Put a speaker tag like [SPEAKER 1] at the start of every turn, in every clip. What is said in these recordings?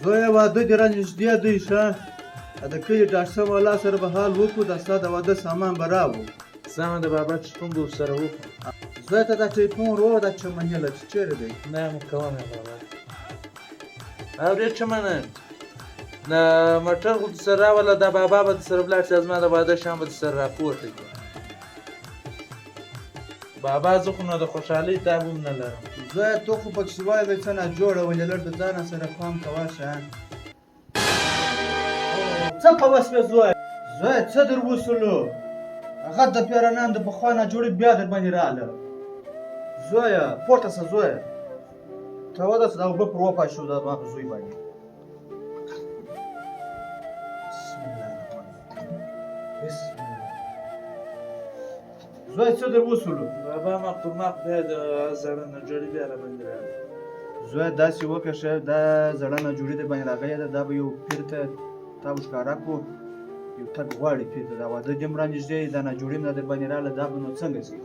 [SPEAKER 1] زویه واده دې رانږدې دی ښه د کلي ډاکټر صاحب والا سره به حال وکړو د ستا د واده سامان به راوړو
[SPEAKER 2] سمه ده بابا ټلیفون به ورسره وکړو
[SPEAKER 1] زوی ته دا ټلیفون ورو دا چمنیله چې چېرې دی
[SPEAKER 2] نه مو کوم بابا اورې چمنه د موټر خو درسره راوله دا بابا به درسره ولاړ شي زما د واده شام به درسره راپورته کړي بابا زه خو نو د خوشحالۍ تاب هم نه لرم
[SPEAKER 1] زویه تو خو پکې وایې دی څه ناجوړه ولې لږ د ځانه سره پام کوه شه څه په وس وې زویه زویه څه در وسولو هغه د پیرانان د پخوا ناجوړي بیا در باندې راغله زویه پورته شه زویه ته ودرسه دا اوبه پر وپاشو دا زما په زوی باندې زوی څه در وسولو
[SPEAKER 2] بابا مخ بیا د زړه ناجوړي بیا راباندې راغله
[SPEAKER 1] زویه داسې وکړه شه دا زړه ناجوړي در باندې راغلې ده دا به یو پیر ته تا به ښکاره کړو یو تګ غواړي پیر ته دا واده دې هم رانږدې دا ناجوړي هم در باندې راغله دا به نو څنګه شي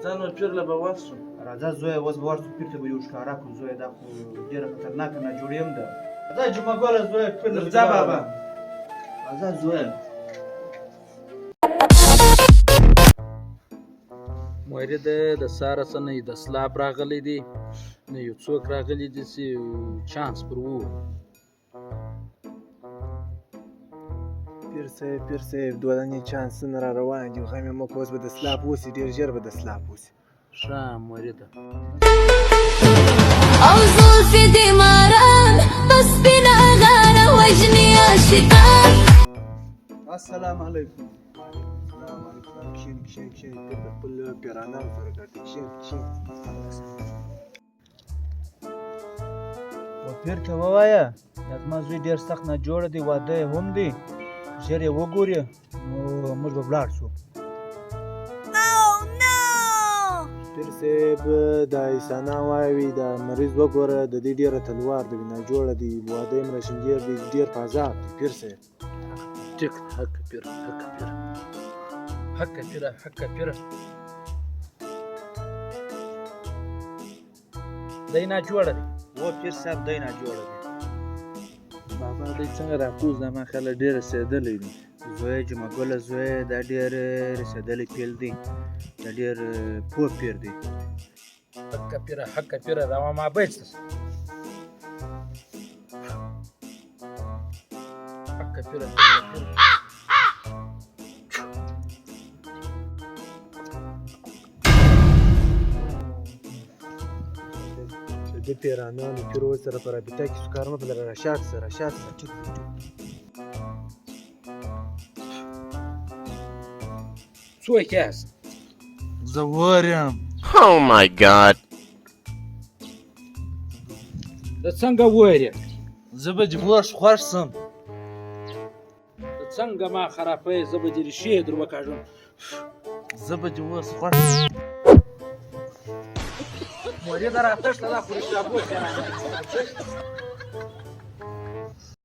[SPEAKER 2] ځان نو پیر له به ورسو
[SPEAKER 1] راځه زویه اوس به ورسو پیر ته به یو ښکاره کړو زویه دا خو ډېره خطرناکه ناجوړي هم ده راځه جمعه ګله زویه پیر ته
[SPEAKER 2] ځه بابا
[SPEAKER 1] راځه زویه
[SPEAKER 3] مورده د ساره څه نه د سلاب راغلی دی نه یو څوک راغلی دي چې چانس پر وو
[SPEAKER 4] پیر صاحب دولنې چانسونه را روان دي غم یې مه کوه اوس به د سلاپ وسي ډېر ژر به د سلاپ وسي
[SPEAKER 3] ښه مورده
[SPEAKER 5] او زلفي دي ماران بس بنا غاره وجني عاشقان
[SPEAKER 1] السلام علیکم
[SPEAKER 4] السلام علیکم کښېنه پیر د خپل پیرانانو سره ګرځي کښېنه
[SPEAKER 1] و پیر ته ووایه دا زما زوی ډېر سخت ناجوړه دی واده یې هم دی ژر یې وګورې نو موږ به ولاړ شو
[SPEAKER 4] پیر صاحب دا عیسانا وایي دا مریض وګوره د دې ډېره تلوار دی ناجوړه دی واده یې هم راشنګېر دی ډېر په عذاب دی پیر صاحب
[SPEAKER 3] ټیک حق پیر دی ناجوړه دی
[SPEAKER 1] و پیر صاحب دی ناجوړه دی
[SPEAKER 2] بابا دی څنګه راپوز دا ما خیاله ډېر رسېدلی دی
[SPEAKER 1] زویه جمعه ګله زویه دا ډېر رسېدلی پیل دی دا ډېر پوه پیر دی
[SPEAKER 3] حق پیره دا ما بیچتس حق پیره
[SPEAKER 4] د پیرانانو پیرو سره په رابطه کې سکار مه بلره راشاد سره ټیک
[SPEAKER 3] څوک یاست
[SPEAKER 2] زه ور یم
[SPEAKER 6] Oh my God.
[SPEAKER 3] د څنګه وایې
[SPEAKER 2] زه به دې اوس خوښ سم
[SPEAKER 3] د څنګه ما خرابې زه به دې ریښې در وکاږم
[SPEAKER 2] زه به دې اوس خوښ
[SPEAKER 3] مورې دا راتښته دا خو رښتیا بوت